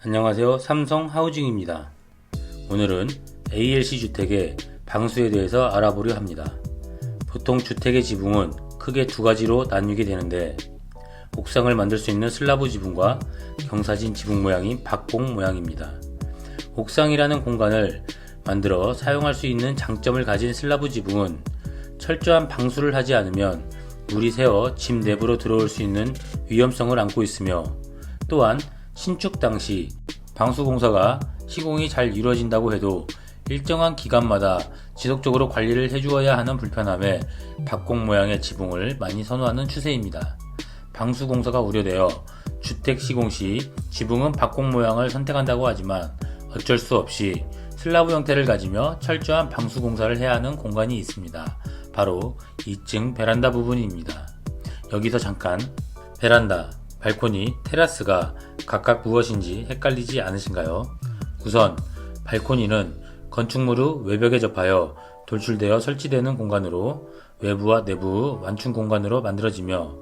안녕하세요. 삼성 하우징입니다. 오늘은 ALC 주택의 방수에 대해서 알아보려 합니다. 보통 주택의 지붕은 크게 두 가지로 나뉘게 되는데 옥상을 만들 수 있는 슬라브 지붕과 경사진 지붕 모양인 박공 모양입니다. 옥상이라는 공간을 만들어 사용할 수 있는 장점을 가진 슬라브 지붕은 철저한 방수를 하지 않으면 물이 새어 집 내부로 들어올 수 있는 위험성을 안고 있으며 또한 신축 당시 방수공사가 시공이 잘 이루어진다고 해도 일정한 기간마다 지속적으로 관리를 해주어야 하는 불편함에 박공 모양의 지붕을 많이 선호하는 추세입니다. 방수공사가 우려되어 주택 시공 시 지붕은 박공 모양을 선택한다고 하지만 어쩔 수 없이 슬라브 형태를 가지며 철저한 방수공사를 해야 하는 공간이 있습니다. 바로 2층 베란다 부분입니다. 여기서 잠깐 베란다, 발코니, 테라스가 각각 무엇인지 헷갈리지 않으신가요? 우선 발코니는 건축물 후 외벽에 접하여 돌출되어 설치되는 공간으로 외부와 내부 완충 공간으로 만들어지며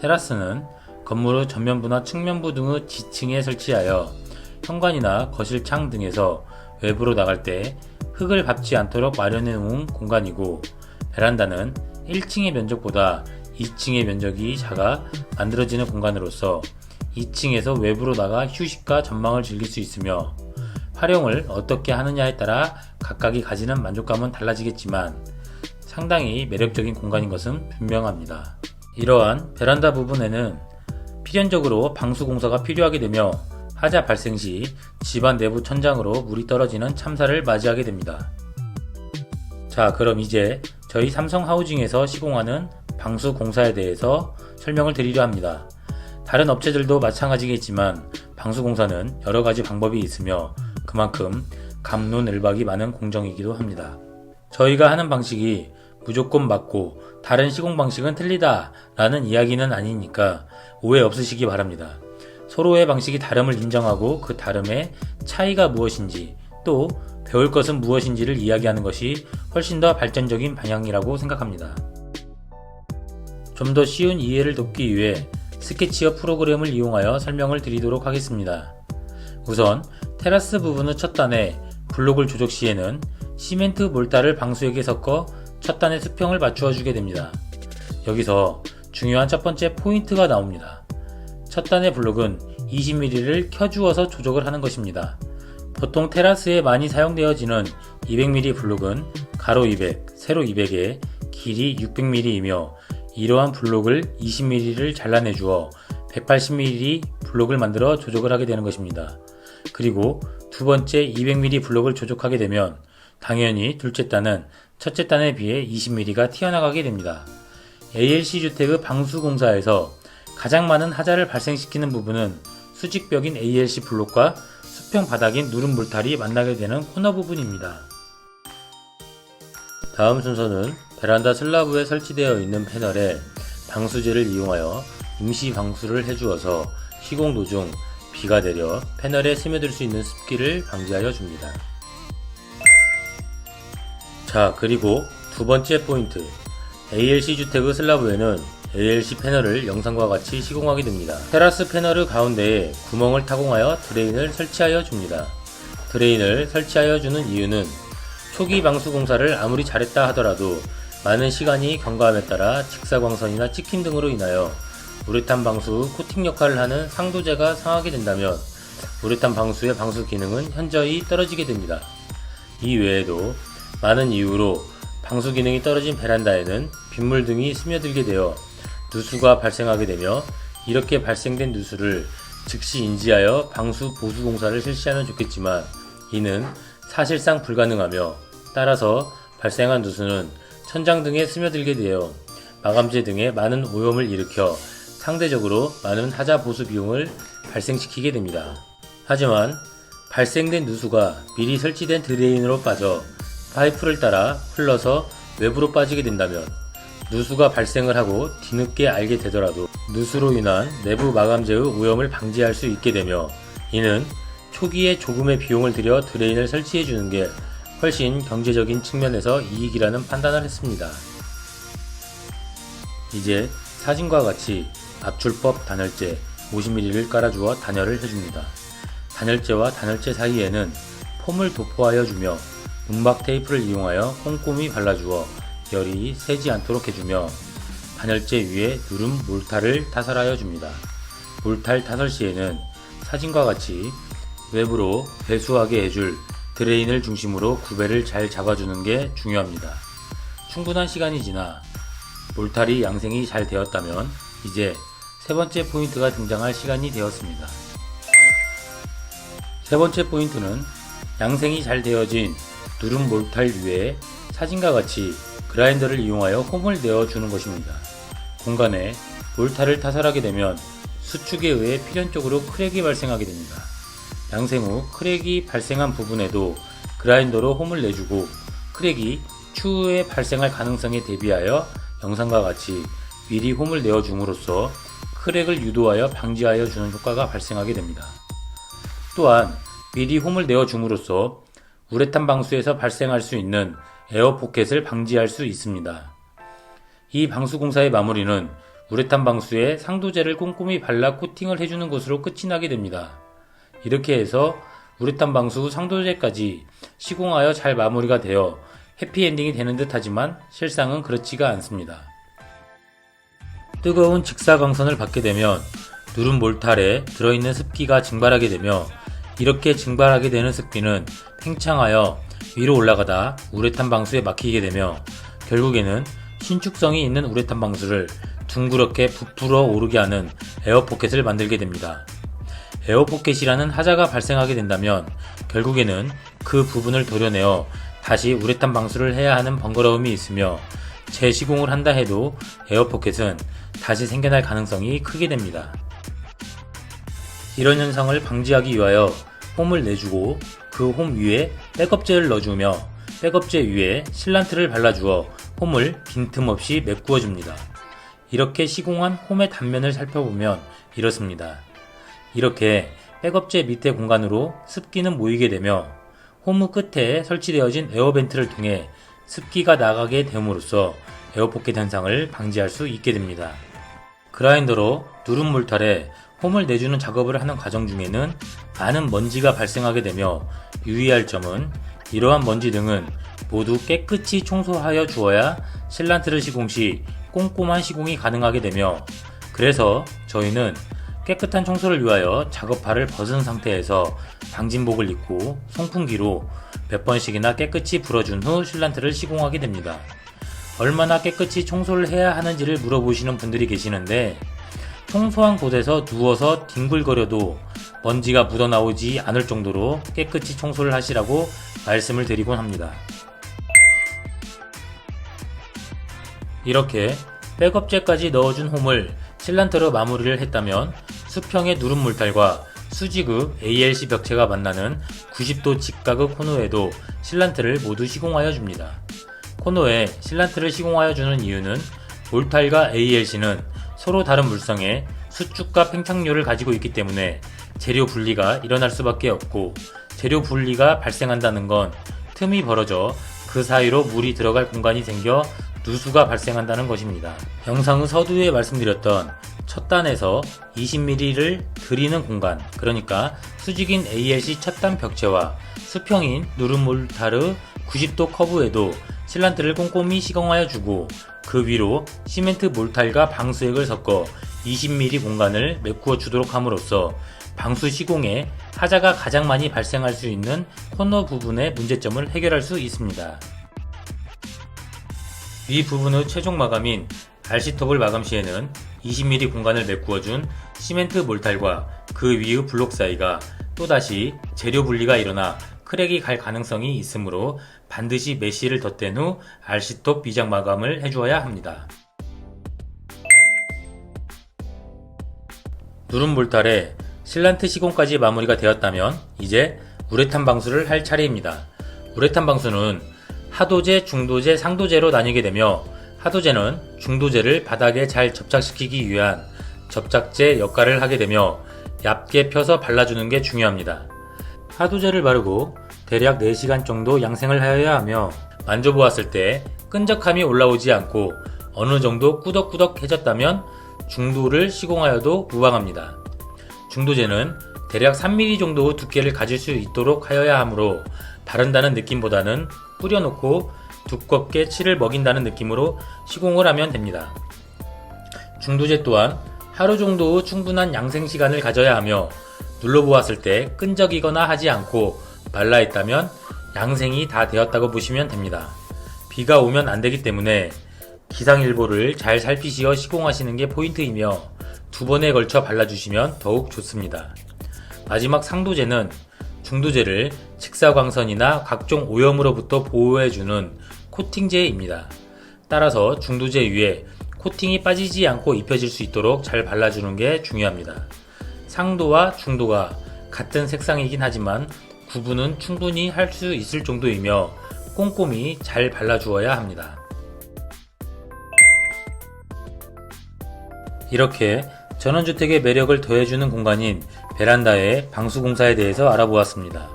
테라스는 건물 후 전면부나 측면부 등의 지층에 설치하여 현관이나 거실 창 등에서 외부로 나갈 때 흙을 밟지 않도록 마련해 놓은 공간이고 베란다는 1층의 면적보다 2층의 면적이 작아 만들어지는 공간으로서 2층에서 외부로 나가 휴식과 전망을 즐길 수 있으며 활용을 어떻게 하느냐에 따라 각각이 가지는 만족감은 달라지겠지만 상당히 매력적인 공간인 것은 분명합니다. 이러한 베란다 부분에는 필연적으로 방수공사가 필요하게 되며 하자 발생 시 집안 내부 천장으로 물이 떨어지는 참사를 맞이하게 됩니다. 자, 그럼 이제 저희 삼성 하우징에서 시공하는 방수 공사에 대해서 설명을 드리려 합니다. 다른 업체들도 마찬가지겠지만 방수 공사는 여러가지 방법이 있으며 그만큼 갑론을박이 많은 공정이기도 합니다. 저희가 하는 방식이 무조건 맞고 다른 시공 방식은 틀리다 라는 이야기는 아니니까 오해 없으시기 바랍니다. 서로의 방식이 다름을 인정하고 그 다름의 차이가 무엇인지 또 배울 것은 무엇인지를 이야기하는 것이 훨씬 더 발전적인 방향이라고 생각합니다. 좀 더 쉬운 이해를 돕기 위해 스케치업 프로그램을 이용하여 설명을 드리도록 하겠습니다. 우선 테라스 부분의 첫 단에 블록을 조적 시에는 시멘트 몰타를 방수액에 섞어 첫 단의 수평을 맞추어 주게 됩니다. 여기서 중요한 첫 번째 포인트가 나옵니다. 첫 단의 블록은 20mm를 켜주어서 조적을 하는 것입니다. 보통 테라스에 많이 사용되어지는 200mm 블록은 가로 200, 세로 200에 길이 600mm이며 이러한 블록을 20mm를 잘라내 주어 180mm 블록을 만들어 조적을 하게 되는 것입니다. 그리고 두 번째 200mm 블록을 조적하게 되면 당연히 둘째 단은 첫째 단에 비해 20mm가 튀어나가게 됩니다. ALC 주택의 방수 공사에서 가장 많은 하자를 발생시키는 부분은 수직벽인 ALC 블록과 수평 바닥인 누름 물탈이 만나게 되는 코너 부분입니다. 다음 순서는 베란다 슬라브에 설치되어 있는 패널에 방수제를 이용하여 임시 방수를 해주어서 시공 도중 비가 내려 패널에 스며들 수 있는 습기를 방지하여 줍니다. 자, 그리고 두 번째 포인트, ALC 주택의 슬라브에는 ALC 패널을 영상과 같이 시공하게 됩니다. 테라스 패널의 가운데에 구멍을 타공하여 드레인을 설치하여 줍니다. 드레인을 설치하여 주는 이유는 초기 방수 공사를 아무리 잘했다 하더라도 많은 시간이 경과함에 따라 직사광선이나 찍힘 등으로 인하여 우레탄 방수 코팅 역할을 하는 상도제가 상하게 된다면 우레탄 방수의 방수 기능은 현저히 떨어지게 됩니다. 이 외에도 많은 이유로 방수 기능이 떨어진 베란다에는 빗물 등이 스며들게 되어 누수가 발생하게 되며 이렇게 발생된 누수를 즉시 인지하여 방수 보수 공사를 실시하면 좋겠지만 이는 사실상 불가능하며 따라서 발생한 누수는 천장 등에 스며들게 되어 마감재 등에 많은 오염을 일으켜 상대적으로 많은 하자 보수 비용을 발생시키게 됩니다. 하지만 발생된 누수가 미리 설치된 드레인으로 빠져 파이프를 따라 흘러서 외부로 빠지게 된다면 누수가 발생을 하고 뒤늦게 알게 되더라도 누수로 인한 내부 마감재의 오염을 방지할 수 있게 되며 이는 초기에 조금의 비용을 들여 드레인을 설치해 주는 게 훨씬 경제적인 측면에서 이익이라는 판단을 했습니다. 이제 사진과 같이 압출법 단열재 50mm를 깔아주어 단열을 해줍니다. 단열재와 단열재 사이에는 폼을 도포하여 주며 문박 테이프를 이용하여 꼼꼼히 발라주어 열이 새지 않도록 해주며 단열재 위에 누름 몰탈을 타설하여 줍니다. 몰탈 타설 시에는 사진과 같이 외부로 배수하게 해줄 드레인을 중심으로 구배를 잘 잡아주는 게 중요합니다. 충분한 시간이 지나 몰탈이 양생이 잘 되었다면 이제 세 번째 포인트가 등장할 시간이 되었습니다. 세 번째 포인트는 양생이 잘 되어진 누름 몰탈 위에 사진과 같이 그라인더를 이용하여 홈을 내어주는 것입니다. 공간에 몰탈을 타설하게 되면 수축에 의해 필연적으로 크랙이 발생하게 됩니다. 양생 후 크랙이 발생한 부분에도 그라인더로 홈을 내주고 크랙이 추후에 발생할 가능성에 대비하여 영상과 같이 미리 홈을 내어줌으로써 크랙을 유도하여 방지하여 주는 효과가 발생하게 됩니다. 또한 미리 홈을 내어줌으로써 우레탄 방수에서 발생할 수 있는 에어 포켓을 방지할 수 있습니다. 이 방수 공사의 마무리는 우레탄 방수에 상도제를 꼼꼼히 발라 코팅을 해주는 것으로 끝이 나게 됩니다. 이렇게 해서 우레탄 방수 후 상도제까지 시공하여 잘 마무리가 되어 해피엔딩이 되는 듯 하지만 실상은 그렇지가 않습니다. 뜨거운 직사광선을 받게 되면 누름 몰탈에 들어있는 습기가 증발하게 되며 이렇게 증발하게 되는 습기는 팽창하여 위로 올라가다 우레탄 방수에 막히게 되며 결국에는 신축성이 있는 우레탄 방수를 둥그렇게 부풀어 오르게 하는 에어포켓을 만들게 됩니다. 에어포켓이라는 하자가 발생하게 된다면 결국에는 그 부분을 도려내어 다시 우레탄 방수를 해야 하는 번거로움이 있으며 재시공을 한다 해도 에어포켓은 다시 생겨날 가능성이 크게 됩니다. 이런 현상을 방지하기 위하여 홈을 내주고 그 홈 위에 백업젤을 넣어주며 백업젤 위에 실란트를 발라주어 홈을 빈틈없이 메꾸어 줍니다. 이렇게 시공한 홈의 단면을 살펴보면 이렇습니다. 이렇게 백업젤 밑에 공간으로 습기는 모이게 되며 홈 끝에 설치되어진 에어벤트를 통해 습기가 나가게 됨으로써 에어포켓 현상을 방지할 수 있게 됩니다. 그라인더로 누름 몰탈에 홈을 내주는 작업을 하는 과정 중에는 많은 먼지가 발생하게 되며 유의할 점은 이러한 먼지 등은 모두 깨끗이 청소하여 주어야 실란트를 시공 시 꼼꼼한 시공이 가능하게 되며 그래서 저희는 깨끗한 청소를 위하여 작업화를 벗은 상태에서 방진복을 입고 송풍기로 몇 번씩이나 깨끗이 불어준 후 실란트를 시공하게 됩니다. 얼마나 깨끗이 청소를 해야 하는지를 물어보시는 분들이 계시는데 청소한 곳에서 누워서 뒹굴거려도 먼지가 묻어나오지 않을 정도로 깨끗이 청소를 하시라고 말씀을 드리곤 합니다. 이렇게 백업젤까지 넣어준 홈을 실란트로 마무리를 했다면 수평의 누름 몰탈과 수직의 ALC 벽체가 만나는 90도 직각의 코너에도 실란트를 모두 시공하여 줍니다. 코너에 실란트를 시공하여 주는 이유는 몰탈과 ALC는 서로 다른 물성의 수축과 팽창률을 가지고 있기 때문에 재료 분리가 일어날 수밖에 없고 재료 분리가 발생한다는 건 틈이 벌어져 그 사이로 물이 들어갈 공간이 생겨 누수가 발생한다는 것입니다. 영상의 서두에 말씀드렸던 첫 단에서 20mm를 들이는 공간, 그러니까 수직인 ALC 첫 단 벽체와 수평인 누름 몰탈의 90도 커브에도 실란트를 꼼꼼히 시공하여 주고 그 위로 시멘트 몰탈과 방수액을 섞어 20mm 공간을 메꾸어 주도록 함으로써 방수 시공에 하자가 가장 많이 발생할 수 있는 코너 부분의 문제점을 해결할 수 있습니다. 위 부분의 최종 마감인 RC톱을 마감 시에는 20mm 공간을 메꾸어준 시멘트 몰탈과 그 위의 블록 사이가 또다시 재료 분리가 일어나 크랙이 갈 가능성이 있으므로 반드시 메쉬를 덧댄 후 RC톱 비작 마감을 해주어야 합니다. 누름 몰탈에 실란트 시공까지 마무리가 되었다면 이제 우레탄 방수를 할 차례입니다. 우레탄 방수는 하도제, 중도제, 상도제로 나뉘게 되며 하도제는 중도제를 바닥에 잘 접착시키기 위한 접착제 역할을 하게 되며 얇게 펴서 발라주는 게 중요합니다. 하도제를 바르고 대략 4시간 정도 양생을 하여야 하며 만져보았을 때 끈적함이 올라오지 않고 어느 정도 꾸덕꾸덕해졌다면 중도를 시공하여도 무방합니다. 중도제는 대략 3mm 정도 두께를 가질 수 있도록 하여야 하므로 바른다는 느낌보다는 뿌려놓고 두껍게 칠을 먹인다는 느낌으로 시공을 하면 됩니다. 중도재 또한 하루 정도 충분한 양생 시간을 가져야 하며 눌러보았을 때 끈적이거나 하지 않고 말라있다면 양생이 다 되었다고 보시면 됩니다. 비가 오면 안되기 때문에 기상일보를 잘 살피시어 시공하시는 게 포인트이며 2번에 걸쳐 발라주시면 더욱 좋습니다. 마지막 상도재는 중도재를 직사광선이나 각종 오염으로부터 보호해주는 코팅제입니다. 따라서 중도재 위에 코팅이 빠지지 않고 입혀질 수 있도록 잘 발라주는 게 중요합니다. 상도와 중도가 같은 색상이긴 하지만 구분은 충분히 할 수 있을 정도이며 꼼꼼히 잘 발라주어야 합니다. 이렇게 전원주택의 매력을 더해주는 공간인 베란다의 방수공사에 대해서 알아보았습니다.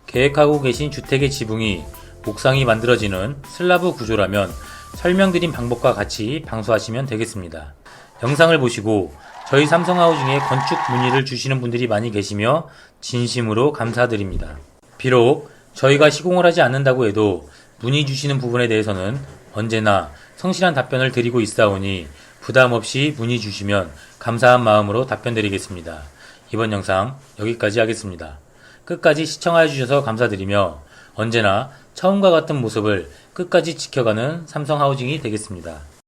계획하고 계신 주택의 지붕이 옥상이 만들어지는 슬라브 구조라면 설명드린 방법과 같이 방수하시면 되겠습니다. 영상을 보시고 저희 삼성하우징에 건축 문의를 주시는 분들이 많이 계시며 진심으로 감사드립니다. 비록 저희가 시공을 하지 않는다고 해도 문의 주시는 부분에 대해서는 언제나 성실한 답변을 드리고 있사오니 부담 없이 문의 주시면 감사한 마음으로 답변 드리겠습니다. 이번 영상 여기까지 하겠습니다. 끝까지 시청해 주셔서 감사드리며 언제나 처음과 같은 모습을 끝까지 지켜가는 삼성하우징이 되겠습니다.